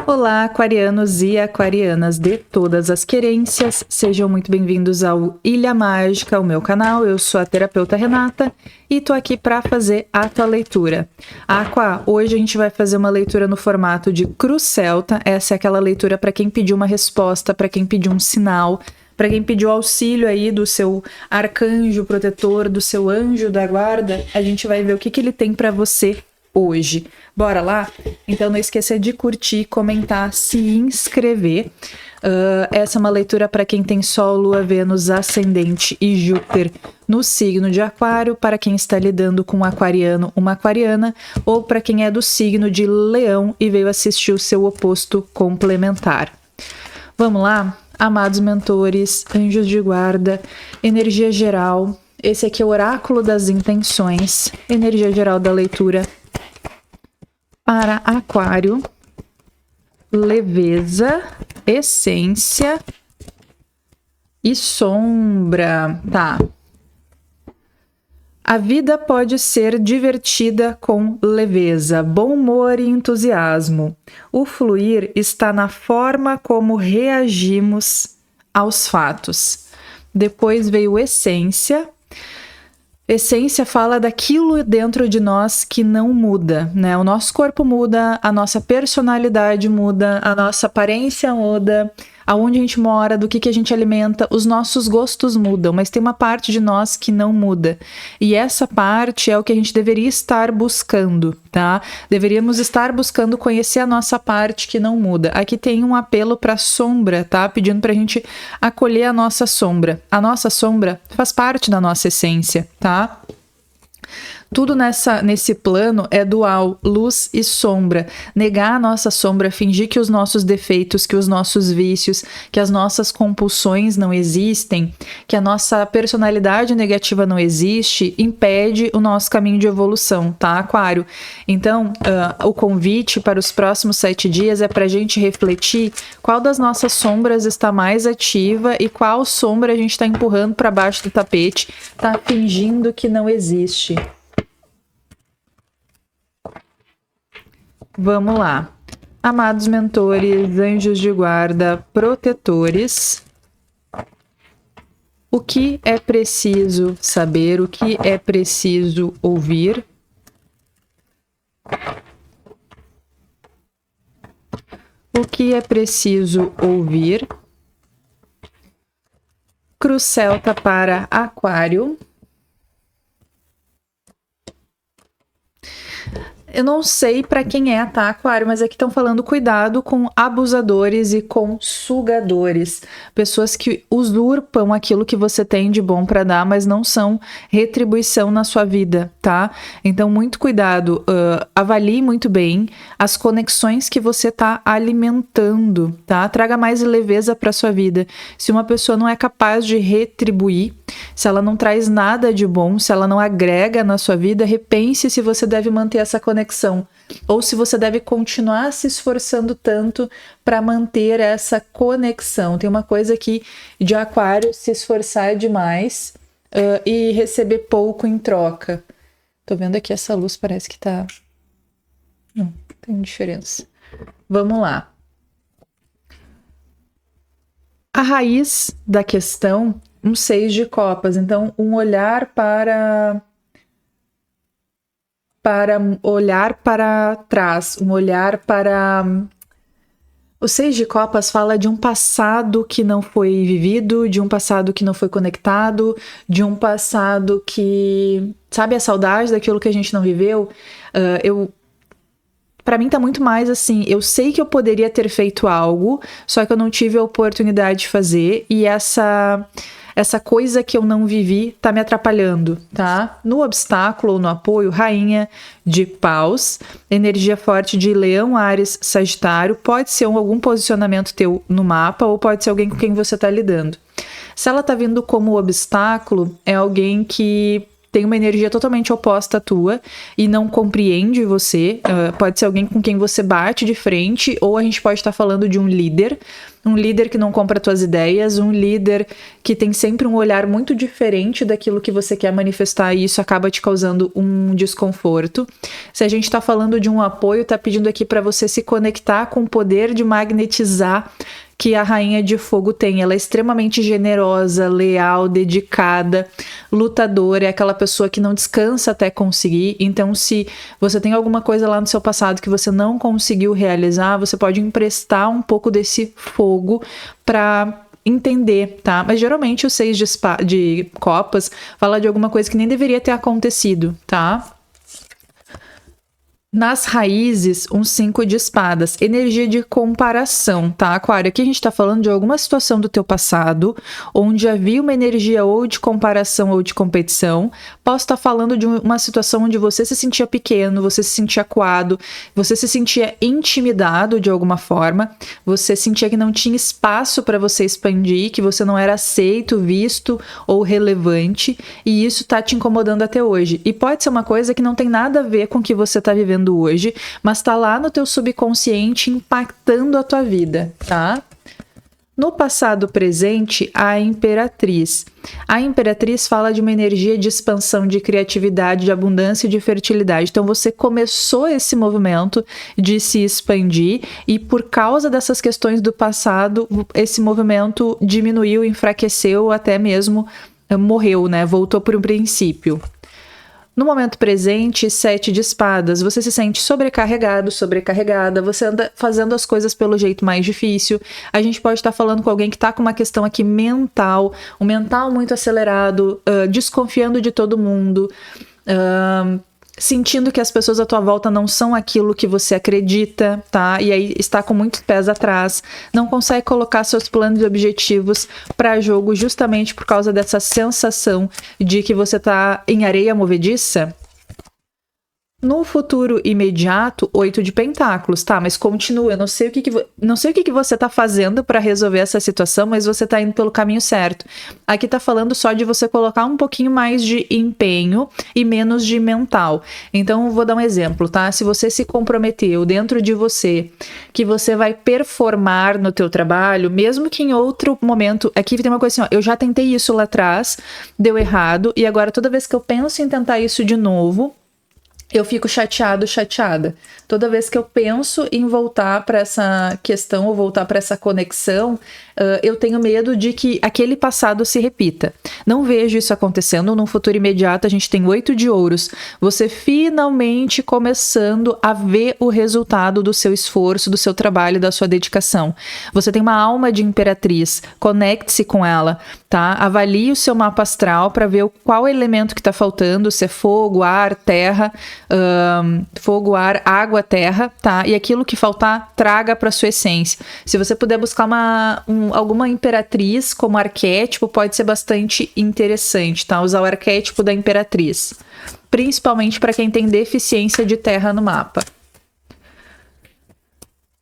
Olá, aquarianos e aquarianas de todas as querências, sejam muito bem-vindos ao Ilha Mágica, o meu canal. Eu sou a terapeuta Renata e tô aqui para fazer a tua leitura. Aqua, hoje a gente vai fazer uma leitura no formato de Cruz Celta. Essa é aquela leitura para quem pediu uma resposta, para quem pediu um sinal, para quem pediu auxílio aí do seu arcanjo protetor, do seu anjo da guarda. A gente vai ver o que ele tem para você hoje. Bora lá? Então não esqueça de curtir, comentar, se inscrever. Essa é uma leitura para quem tem Sol, Lua, Vênus, Ascendente e Júpiter no signo de Aquário, para quem está lidando com um aquariano, uma aquariana, ou para quem é do signo de Leão e veio assistir o seu oposto complementar. Vamos lá? Amados mentores, anjos de guarda, energia geral. Esse aqui é o oráculo das intenções, energia geral da leitura para Aquário, leveza, essência e sombra. Tá. A vida pode ser divertida com leveza, bom humor e entusiasmo. O fluir está na forma como reagimos aos fatos. Depois veio essência. Essência fala daquilo dentro de nós que não muda, né? O nosso corpo muda, a nossa personalidade muda, a nossa aparência muda, aonde a gente mora, do que a gente alimenta, os nossos gostos mudam, mas tem uma parte de nós que não muda. E essa parte é o que a gente deveria estar buscando, tá? Deveríamos estar buscando conhecer a nossa parte que não muda. Aqui tem um apelo para sombra, tá? Pedindo pra gente acolher a nossa sombra. A nossa sombra faz parte da nossa essência, tá? Tudo nesse plano é dual, luz e sombra. Negar a nossa sombra, fingir que os nossos defeitos, que os nossos vícios, que as nossas compulsões não existem, que a nossa personalidade negativa não existe, impede o nosso caminho de evolução, tá, Aquário? Então, o convite para os próximos 7 dias é para a gente refletir qual das nossas sombras está mais ativa e qual sombra a gente está empurrando para baixo do tapete, tá fingindo que não existe. Vamos lá. Amados mentores, anjos de guarda, protetores. O que é preciso saber? O que é preciso ouvir? O que é preciso ouvir? Cruz Celta para Aquário. Eu não sei para quem é, tá, Aquário, mas aqui estão falando cuidado com abusadores e com sugadores. Pessoas que usurpam aquilo que você tem de bom para dar, mas não são retribuição na sua vida, tá? Então, muito cuidado. Avalie muito bem as conexões que você tá alimentando, tá? Traga mais leveza para sua vida. Se uma pessoa não é capaz de retribuir, se ela não traz nada de bom, se ela não agrega na sua vida, repense se você deve manter essa conexão ou se você deve continuar se esforçando tanto para manter essa conexão. Tem uma coisa aqui de Aquário se esforçar demais e receber pouco em troca. Tô vendo aqui essa luz, parece que tá... Não, tem diferença. Vamos lá. A raiz da questão, um 6 de copas. Então, um olhar para olhar para trás, um olhar para... O 6 de copas fala de um passado que não foi vivido, de um passado que não foi conectado, de um passado que... Sabe a saudade daquilo que a gente não viveu? Para mim tá muito mais assim, eu sei que eu poderia ter feito algo, só que eu não tive a oportunidade de fazer, e essa coisa que eu não vivi tá me atrapalhando, tá? No obstáculo ou no apoio, rainha de paus, energia forte de Leão, Áries, Sagitário, pode ser algum posicionamento teu no mapa ou pode ser alguém com quem você tá lidando. Se ela tá vindo como obstáculo, é alguém que tem uma energia totalmente oposta à tua e não compreende você. Pode ser alguém com quem você bate de frente, ou a gente pode estar falando de um líder, um líder que não compra tuas ideias, um líder que tem sempre um olhar muito diferente daquilo que você quer manifestar e isso acaba te causando um desconforto. Se a gente está falando de um apoio, tá pedindo aqui para você se conectar com o poder de magnetizar que a Rainha de Fogo tem. Ela é extremamente generosa, leal, dedicada, lutadora, é aquela pessoa que não descansa até conseguir. Então, se você tem alguma coisa lá no seu passado que você não conseguiu realizar, você pode emprestar um pouco desse fogo para entender, tá? Mas geralmente o 6 de copas fala de alguma coisa que nem deveria ter acontecido, tá? Nas raízes, um 5 de espadas, energia de comparação, tá, Aquário? Aqui a gente tá falando de alguma situação do teu passado, onde havia uma energia ou de comparação ou de competição. Posso estar falando de uma situação onde você se sentia pequeno, você se sentia acuado, você se sentia intimidado de alguma forma, você sentia que não tinha espaço para você expandir, que você não era aceito, visto ou relevante, e isso tá te incomodando até hoje. E pode ser uma coisa que não tem nada a ver com o que você tá vivendo hoje, mas tá lá no teu subconsciente impactando a tua vida, tá? No passado presente, a Imperatriz. A Imperatriz fala de uma energia de expansão, de criatividade, de abundância e de fertilidade. Então você começou esse movimento de se expandir e por causa dessas questões do passado, esse movimento diminuiu, enfraqueceu, até mesmo morreu, né? Voltou para o princípio. No momento presente, 7 de espadas, você se sente sobrecarregado, sobrecarregada, você anda fazendo as coisas pelo jeito mais difícil. A gente pode estar falando com alguém que está com uma questão aqui mental, um mental muito acelerado, desconfiando de todo mundo, sentindo que as pessoas à tua volta não são aquilo que você acredita, tá? E aí está com muitos pés atrás, não consegue colocar seus planos e objetivos para jogo justamente por causa dessa sensação de que você tá em areia movediça. No futuro imediato, 8 de pentáculos, tá? Mas continua, eu não sei o que você tá fazendo para resolver essa situação, mas você tá indo pelo caminho certo. Aqui tá falando só de você colocar um pouquinho mais de empenho e menos de mental. Então, vou dar um exemplo, tá? Se você se comprometeu dentro de você que você vai performar no teu trabalho, mesmo que em outro momento, aqui tem uma coisa assim, ó, eu já tentei isso lá atrás, deu errado, e agora toda vez que eu penso em tentar isso de novo, eu fico chateada. Toda vez que eu penso em voltar para essa questão ou voltar para essa conexão, eu tenho medo de que aquele passado se repita. Não vejo isso acontecendo. No futuro imediato, a gente tem 8 de ouros. Você finalmente começando a ver o resultado do seu esforço, do seu trabalho, da sua dedicação. Você tem uma alma de imperatriz. Conecte-se com ela, tá? Avalie o seu mapa astral para ver qual elemento que está faltando, se é fogo, ar, terra, fogo, ar, água, terra, tá? E aquilo que faltar, traga para sua essência. Se você puder buscar alguma imperatriz como arquétipo, pode ser bastante interessante, tá? Usar o arquétipo da imperatriz, principalmente para quem tem deficiência de terra no mapa.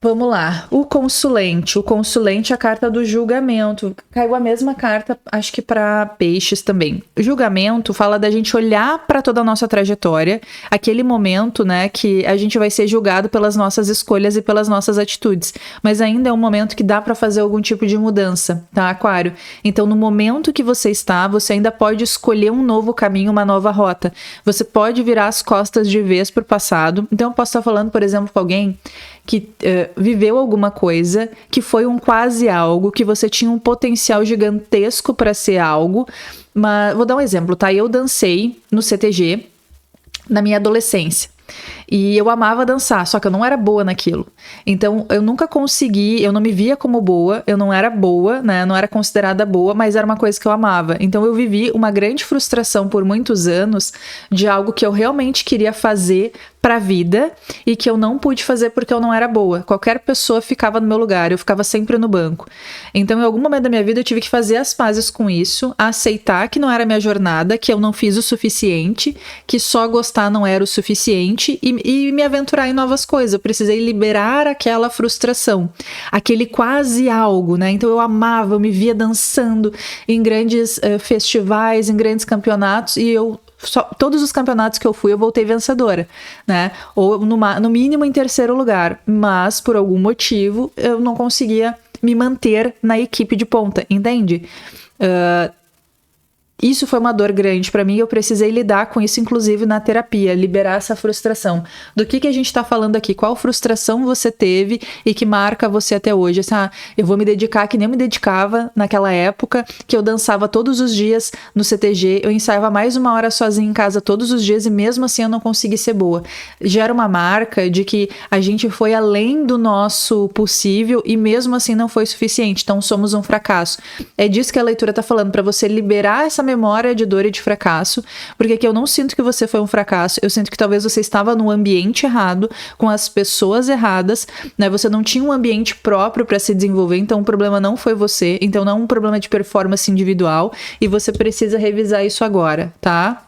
Vamos lá, o consulente. O consulente é a carta do julgamento. Caiu a mesma carta, acho que para peixes também. O julgamento fala da gente olhar para toda a nossa trajetória, aquele momento, né, que a gente vai ser julgado pelas nossas escolhas e pelas nossas atitudes. Mas ainda é um momento que dá para fazer algum tipo de mudança, tá, Aquário? Então, no momento que você está, você ainda pode escolher um novo caminho, uma nova rota. Você pode virar as costas de vez pro passado. Então, eu posso estar falando, por exemplo, com alguém que viveu alguma coisa, que foi um quase algo, que você tinha um potencial gigantesco para ser algo. Mas vou dar um exemplo, tá? Eu dancei no CTG na minha adolescência. E eu amava dançar, só que eu não era boa naquilo. Então, eu nunca consegui, eu não me via como boa, eu não era boa, né? Não era considerada boa, mas era uma coisa que eu amava. Então, eu vivi uma grande frustração por muitos anos de algo que eu realmente queria fazer pra vida e que eu não pude fazer porque eu não era boa. Qualquer pessoa ficava no meu lugar, eu ficava sempre no banco. Então, em algum momento da minha vida, eu tive que fazer as pazes com isso, aceitar que não era minha jornada, que eu não fiz o suficiente, que só gostar não era o suficiente e me aventurar em novas coisas. Eu precisei liberar aquela frustração, aquele quase algo, né? Então, eu amava, eu me via dançando em grandes festivais, em grandes campeonatos e todos os campeonatos que eu fui, eu voltei vencedora, né? Ou no mínimo em terceiro lugar. Mas, por algum motivo, eu não conseguia me manter na equipe de ponta, entende? Isso foi uma dor grande para mim, eu precisei lidar com isso, inclusive na terapia, liberar essa frustração. Do que a gente tá falando aqui? Qual frustração você teve e que marca você até hoje? Eu vou me dedicar que nem eu me dedicava naquela época, que eu dançava todos os dias no CTG, eu ensaiava mais 1 hora sozinha em casa todos os dias e mesmo assim eu não consegui ser boa. Gera uma marca de que a gente foi além do nosso possível e mesmo assim não foi suficiente, então somos um fracasso. É disso que a leitura tá falando, para você liberar essa memória de dor e de fracasso, porque aqui eu não sinto que você foi um fracasso, eu sinto que talvez você estava no ambiente errado, com as pessoas erradas, né? Você não tinha um ambiente próprio para se desenvolver, então o problema não foi você, então não é um problema de performance individual e você precisa revisar isso agora, tá?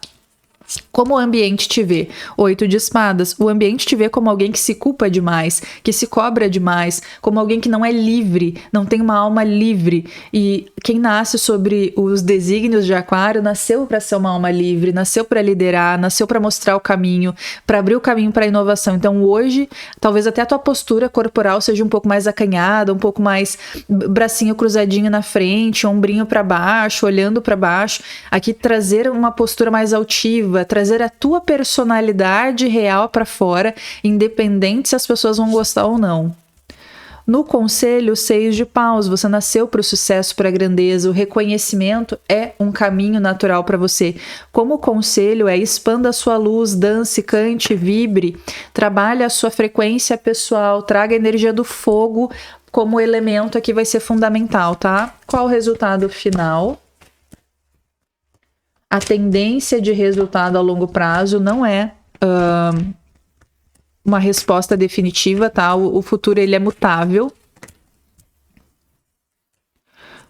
Como o ambiente te vê? 8 de espadas. O ambiente te vê como alguém que se culpa demais, que se cobra demais, como alguém que não é livre, não tem uma alma livre. E quem nasce sobre os desígnios de Aquário nasceu para ser uma alma livre, nasceu para liderar, nasceu para mostrar o caminho, para abrir o caminho para a inovação. Então hoje, talvez até a tua postura corporal seja um pouco mais acanhada, um pouco mais bracinho cruzadinho na frente, ombrinho para baixo, olhando para baixo. Aqui trazer uma postura mais altiva, trazer a tua personalidade real para fora, independente se as pessoas vão gostar ou não. No conselho, 6 de paus, você nasceu para o sucesso, para a grandeza, o reconhecimento é um caminho natural para você. Como conselho é expanda a sua luz, dance, cante, vibre, trabalhe a sua frequência pessoal, traga a energia do fogo como elemento aqui vai ser fundamental, tá? Qual o resultado final? A tendência de resultado a longo prazo não é uma resposta definitiva, tá? O futuro ele é mutável.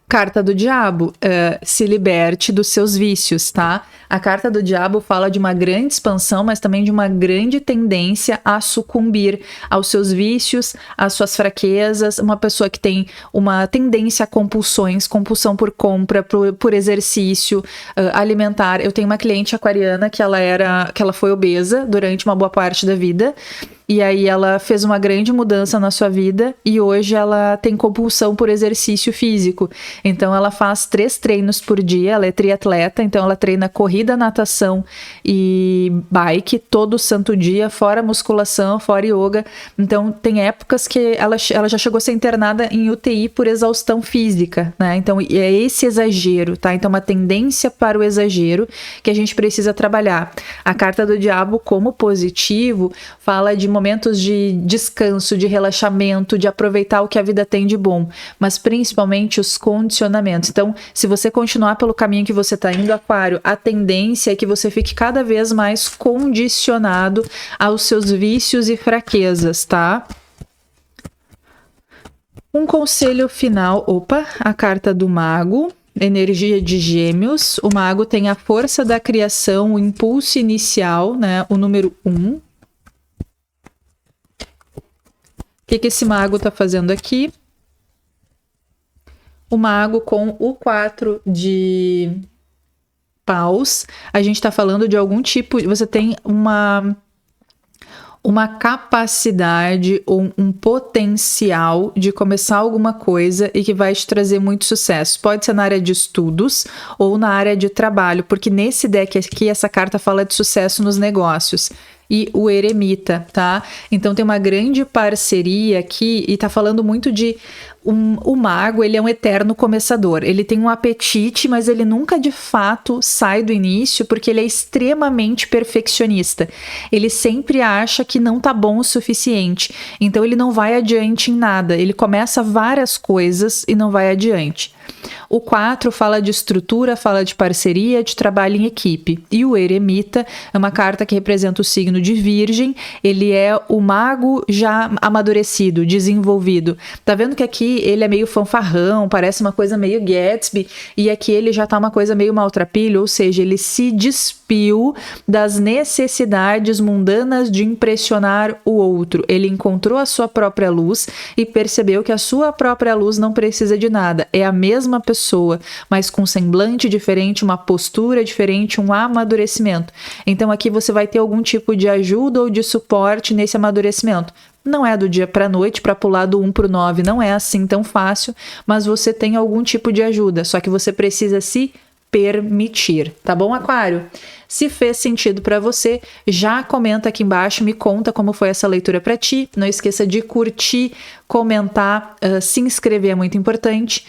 Carta do Diabo, se liberte dos seus vícios, tá? A carta do Diabo fala de uma grande expansão, mas também de uma grande tendência a sucumbir aos seus vícios, às suas fraquezas. Uma pessoa que tem uma tendência a compulsões, compulsão por compra, por exercício alimentar. Eu tenho uma cliente aquariana que ela foi obesa durante uma boa parte da vida. E aí ela fez uma grande mudança na sua vida e hoje ela tem compulsão por exercício físico. Então ela faz 3 treinos por dia, ela é triatleta, então ela treina corrida, natação e bike todo santo dia, fora musculação, fora yoga. Então tem épocas que ela já chegou a ser internada em UTI por exaustão física, né? Então é esse exagero, tá? Então uma tendência para o exagero que a gente precisa trabalhar. A carta do Diabo como positivo fala de momentos de descanso, de relaxamento, de aproveitar o que a vida tem de bom, mas principalmente os condicionamentos. Então, se você continuar pelo caminho que você está indo, Aquário, a tendência é que você fique cada vez mais condicionado aos seus vícios e fraquezas, tá? Um conselho final, a carta do Mago. Energia de Gêmeos. O Mago tem a força da criação, o impulso inicial, né? O número 1. O que esse mago tá fazendo aqui? O mago com o 4 de paus. A gente tá falando de algum tipo... Você tem uma capacidade ou um potencial de começar alguma coisa e que vai te trazer muito sucesso. Pode ser na área de estudos ou na área de trabalho, porque nesse deck aqui essa carta fala de sucesso nos negócios. E o eremita, tá? Então tem uma grande parceria aqui e tá falando muito de... O mago, ele é um eterno começador. Ele tem um apetite, mas ele nunca de fato sai do início porque ele é extremamente perfeccionista. Ele sempre acha que não tá bom o suficiente. Então ele não vai adiante em nada. Ele começa várias coisas e não vai adiante. O 4 fala de estrutura, fala de parceria, de trabalho em equipe. E o eremita é uma carta que representa o signo de Virgem. Ele é o mago já amadurecido, desenvolvido. Tá vendo que aqui ele é meio fanfarrão, parece uma coisa meio Gatsby, e aqui ele já tá uma coisa meio maltrapilho, ou seja, ele se despiu das necessidades mundanas de impressionar o outro. Ele encontrou a sua própria luz e percebeu que a sua própria luz não precisa de nada. É a mesma pessoa, mas com um semblante diferente, uma postura diferente, um amadurecimento. Então aqui você vai ter algum tipo de ajuda ou de suporte nesse amadurecimento. Não é do dia para noite, para pular do 1 pro 9, não é assim tão fácil, mas você tem algum tipo de ajuda, só que você precisa se permitir, tá bom, Aquário? Se fez sentido para você, já comenta aqui embaixo, me conta como foi essa leitura para ti. Não esqueça de curtir, comentar, se inscrever é muito importante.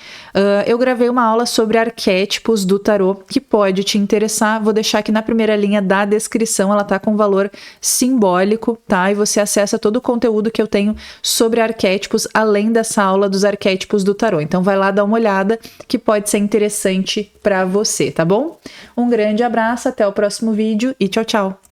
Eu gravei uma aula sobre arquétipos do tarô que pode te interessar. Vou deixar aqui na primeira linha da descrição, ela tá com valor simbólico, tá? E você acessa todo o conteúdo que eu tenho sobre arquétipos, além dessa aula dos arquétipos do tarô. Então vai lá dar uma olhada que pode ser interessante para você, tá bom? Um grande abraço, até o próximo vídeo e tchau, tchau!